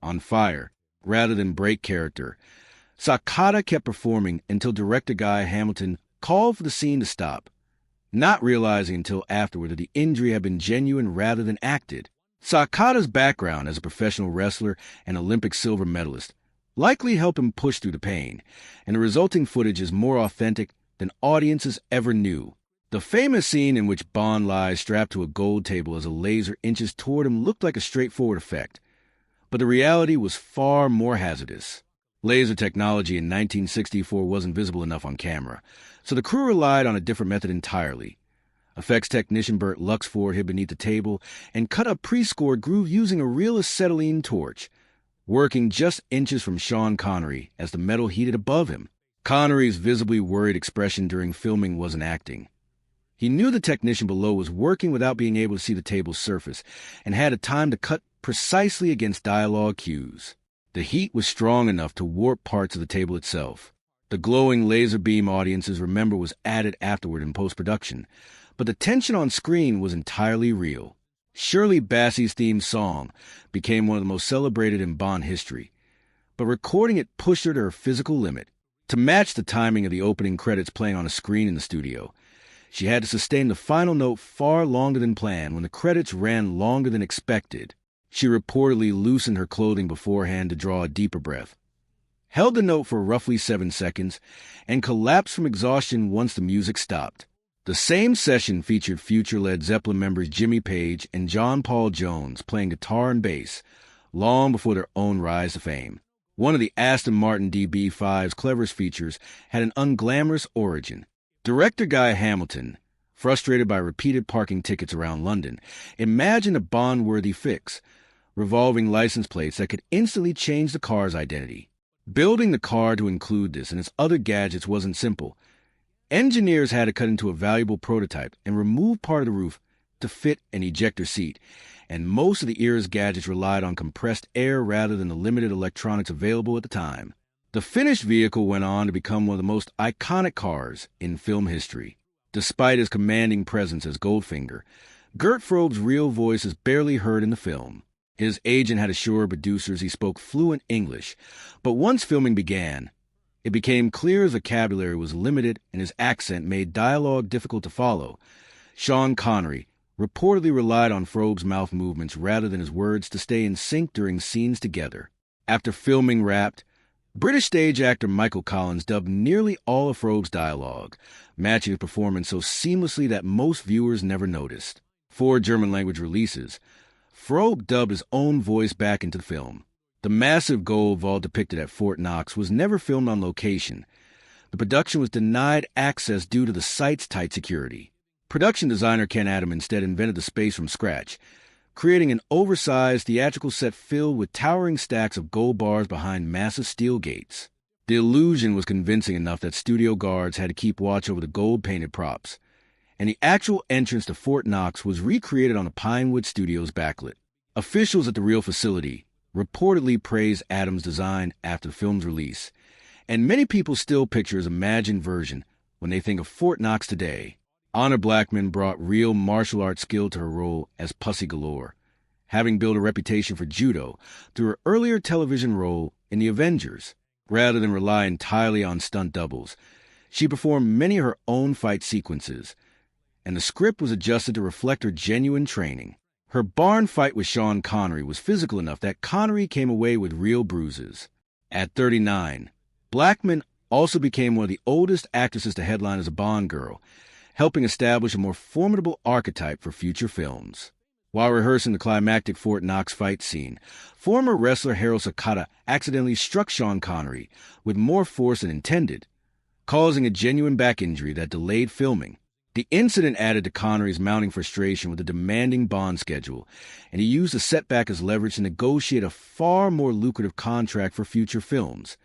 on fire, rather than break character. Sakata kept performing until director Guy Hamilton called for the scene to stop, not realizing until afterward that the injury had been genuine rather than acted. Sakata's background as a professional wrestler and Olympic silver medalist likely helped him push through the pain, and the resulting footage is more authentic than audiences ever knew. The famous scene in which Bond lies strapped to a gold table as a laser inches toward him looked like a straightforward effect, but the reality was far more hazardous. Laser technology in 1964 wasn't visible enough on camera, so the crew relied on a different method entirely. Effects technician Burt Luxford hid beneath the table and cut a pre-scored groove using a real acetylene torch, working just inches from Sean Connery as the metal heated above him. Connery's visibly worried expression during filming wasn't acting. He knew the technician below was working without being able to see the table's surface and had a time to cut precisely against dialogue cues. The heat was strong enough to warp parts of the table itself. The glowing laser beam audiences remember was added afterward in post-production, but the tension on screen was entirely real. Shirley Bassey's theme song became one of the most celebrated in Bond history, but recording it pushed her to her physical limit. To match the timing of the opening credits playing on a screen in the studio, she had to sustain the final note far longer than planned. When the credits ran longer than expected, she reportedly loosened her clothing beforehand to draw a deeper breath, held the note for roughly 7 seconds, and collapsed from exhaustion once the music stopped. The same session featured future Led Zeppelin members Jimmy Page and John Paul Jones playing guitar and bass, long before their own rise to fame. One of the Aston Martin DB5's cleverest features had an unglamorous origin. Director Guy Hamilton, frustrated by repeated parking tickets around London, imagined a Bond-worthy fix, revolving license plates that could instantly change the car's identity. Building the car to include this and its other gadgets wasn't simple. Engineers had to cut into a valuable prototype and remove part of the roof to fit an ejector seat, and most of the era's gadgets relied on compressed air rather than the limited electronics available at the time. The finished vehicle went on to become one of the most iconic cars in film history. Despite his commanding presence as Goldfinger, Gert Frobe's real voice is barely heard in the film. His agent had assured producers he spoke fluent English, but once filming began, it became clear his vocabulary was limited and his accent made dialogue difficult to follow. Sean Connery reportedly relied on Frobe's mouth movements rather than his words to stay in sync during scenes together. After filming wrapped, British stage actor Michael Collins dubbed nearly all of Frobe's dialogue, matching his performance so seamlessly that most viewers never noticed. For German-language releases, Frobe dubbed his own voice back into the film. The massive gold vault depicted at Fort Knox was never filmed on location. The production was denied access due to the site's tight security. Production designer Ken Adam instead invented the space from scratch, creating an oversized theatrical set filled with towering stacks of gold bars behind massive steel gates. The illusion was convincing enough that studio guards had to keep watch over the gold-painted props, and the actual entrance to Fort Knox was recreated on the Pinewood Studios backlit. Officials at the real facility reportedly praised Adams' design after the film's release, and many people still picture his imagined version when they think of Fort Knox today. Honor Blackman brought real martial arts skill to her role as Pussy Galore, having built a reputation for judo through her earlier television role in The Avengers. Rather than rely entirely on stunt doubles, she performed many of her own fight sequences, and the script was adjusted to reflect her genuine training. Her barn fight with Sean Connery was physical enough that Connery came away with real bruises. At 39, Blackman also became one of the oldest actresses to headline as a Bond girl, helping establish a more formidable archetype for future films. While rehearsing the climactic Fort Knox fight scene, former wrestler Harold Sakata accidentally struck Sean Connery with more force than intended, causing a genuine back injury that delayed filming. The incident added to Connery's mounting frustration with a demanding Bond schedule, and he used the setback as leverage to negotiate a far more lucrative contract for future films,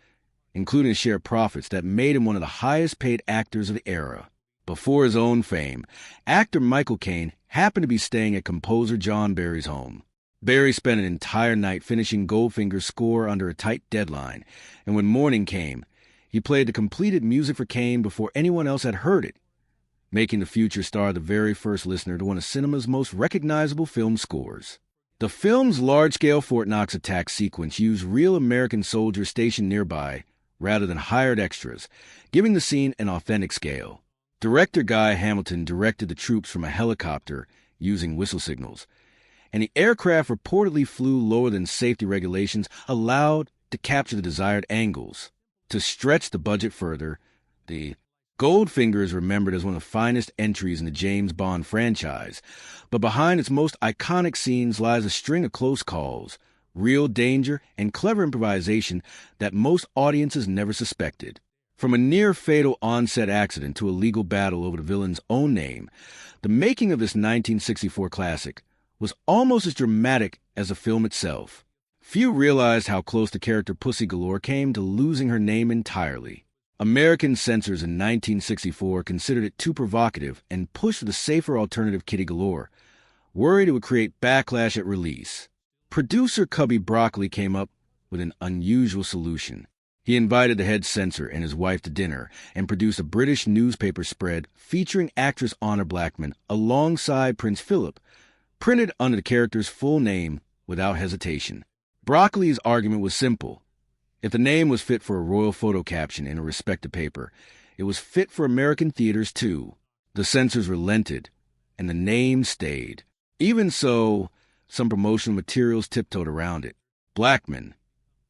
including to share profits that made him one of the highest-paid actors of the era. Before his own fame, actor Michael Caine happened to be staying at composer John Barry's home. Barry spent an entire night finishing Goldfinger's score under a tight deadline, and when morning came, he played the completed music for Caine before anyone else had heard it, making the future star the very first listener to one of cinema's most recognizable film scores. The film's large-scale Fort Knox attack sequence used real American soldiers stationed nearby rather than hired extras, giving the scene an authentic scale. Director Guy Hamilton directed the troops from a helicopter using whistle signals, and the aircraft reportedly flew lower than safety regulations allowed to capture the desired angles. To stretch the budget further, the Goldfinger is remembered as one of the finest entries in the James Bond franchise, but behind its most iconic scenes lies a string of close calls, real danger, and clever improvisation that most audiences never suspected. From a near-fatal on-set accident to a legal battle over the villain's own name, the making of this 1964 classic was almost as dramatic as the film itself. Few realized how close the character Pussy Galore came to losing her name entirely. American censors in 1964 considered it too provocative and pushed for the safer alternative Kitty Galore, worried it would create backlash at release. Producer Cubby Broccoli came up with an unusual solution. He invited the head censor and his wife to dinner and produced a British newspaper spread featuring actress Honor Blackman alongside Prince Philip, printed under the character's full name without hesitation. Broccoli's argument was simple. If the name was fit for a royal photo caption in a respected paper, it was fit for American theaters too. The censors relented, and the name stayed. Even so, some promotional materials tiptoed around it. Blackman,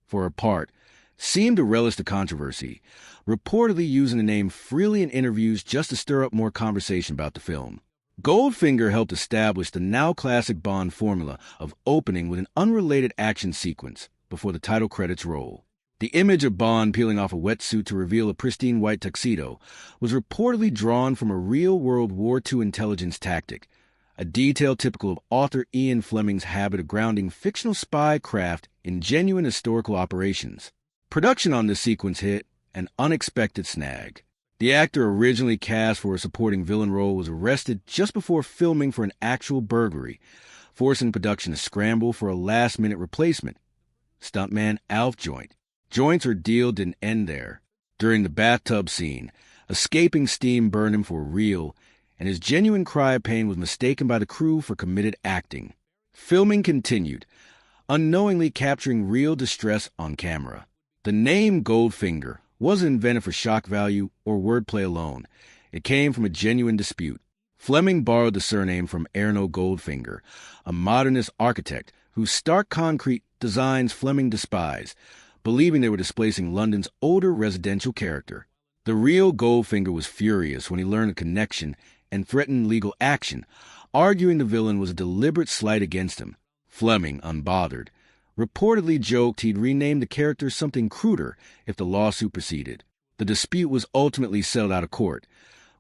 for her part, seemed to relish the controversy, reportedly using the name freely in interviews just to stir up more conversation about the film. Goldfinger helped establish the now classic Bond formula of opening with an unrelated action sequence before the title credits roll. The image of Bond peeling off a wetsuit to reveal a pristine white tuxedo was reportedly drawn from a real World War II intelligence tactic, a detail typical of author Ian Fleming's habit of grounding fictional spy craft in genuine historical operations. Production on this sequence hit an unexpected snag. The actor originally cast for a supporting villain role was arrested just before filming for an actual burglary, forcing production to scramble for a last-minute replacement. Stuntman Alf Joint's ordeal didn't end there. During the bathtub scene, escaping steam burned him for real, and his genuine cry of pain was mistaken by the crew for committed acting. Filming continued, unknowingly capturing real distress on camera. The name Goldfinger wasn't invented for shock value or wordplay alone. It came from a genuine dispute. Fleming borrowed the surname from Erno Goldfinger, a modernist architect whose stark concrete designs Fleming despised, believing they were displacing London's older residential character. The real Goldfinger was furious when he learned the connection and threatened legal action, arguing the villain was a deliberate slight against him. Fleming, unbothered, reportedly joked he'd rename the character something cruder if the lawsuit proceeded. The dispute was ultimately settled out of court,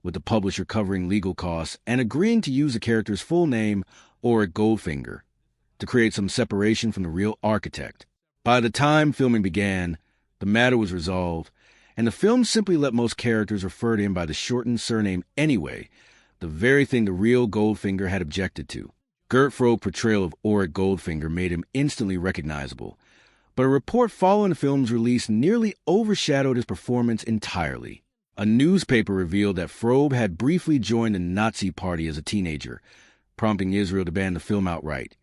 with the publisher covering legal costs and agreeing to use the character's full name, or Goldfinger, to create some separation from the real architect. By the time filming began, the matter was resolved, and the film simply let most characters refer to him by the shortened surname anyway, the very thing the real Goldfinger had objected to. Gert Frobe's portrayal of Auric Goldfinger made him instantly recognizable, but a report following the film's release nearly overshadowed his performance entirely. A newspaper revealed that Frobe had briefly joined the Nazi Party as a teenager, prompting Israel to ban the film outright,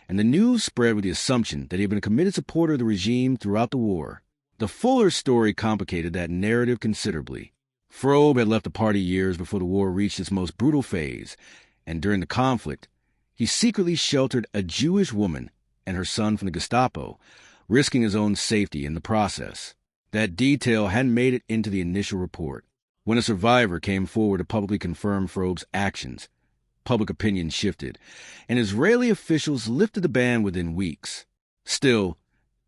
and the news spread with the assumption that he had been a committed supporter of the regime throughout the war. The Fuller story complicated that narrative considerably. Frobe had left the party years before the war reached its most brutal phase, and during the conflict, he secretly sheltered a Jewish woman and her son from the Gestapo, risking his own safety in the process. That detail hadn't made it into the initial report. When a survivor came forward to publicly confirm Frobe's actions, public opinion shifted, and Israeli officials lifted the ban within weeks. Still,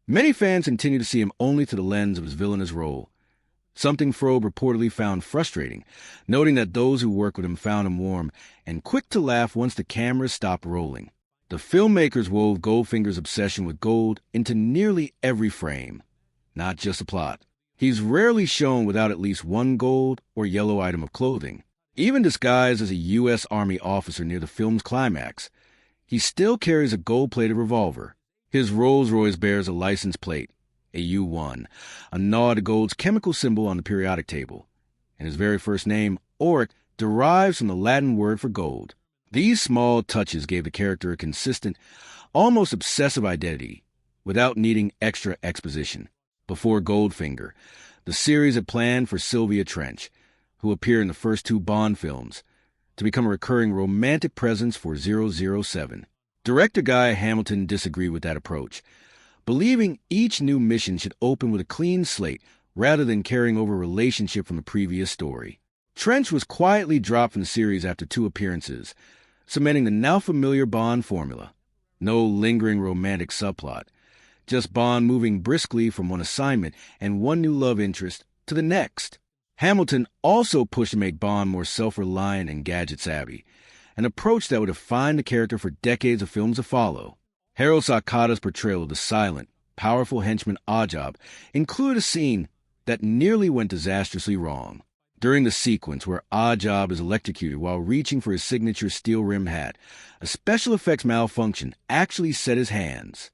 many fans continue to see him only through the lens of his villainous role, something Frobe reportedly found frustrating, noting that those who worked with him found him warm and quick to laugh once the cameras stopped rolling. The filmmakers wove Goldfinger's obsession with gold into nearly every frame, not just the plot. He's rarely shown without at least one gold or yellow item of clothing. Even disguised as a U.S. Army officer near the film's climax, he still carries a gold-plated revolver. His Rolls-Royce bears a license plate, a U-1, a nod to gold's chemical symbol on the periodic table, and his very first name, Auric, derives from the Latin word for gold. These small touches gave the character a consistent, almost obsessive identity without needing extra exposition. Before Goldfinger, the series had planned for Sylvia Trench, who appeared in the first two Bond films, to become a recurring romantic presence for 007. Director Guy Hamilton disagreed with that approach, believing each new mission should open with a clean slate rather than carrying over a relationship from the previous story. Trench was quietly dropped from the series after 2 appearances, cementing the now familiar Bond formula. No lingering romantic subplot, just Bond moving briskly from one assignment and one new love interest to the next. Hamilton also pushed to make Bond more self-reliant and gadget-savvy, an approach that would define the character for decades of films to follow. Harold Sakata's portrayal of the silent, powerful henchman Oddjob included a scene that nearly went disastrously wrong. During the sequence where Oddjob is electrocuted while reaching for his signature steel-rimmed hat, a special effects malfunction actually set his hands.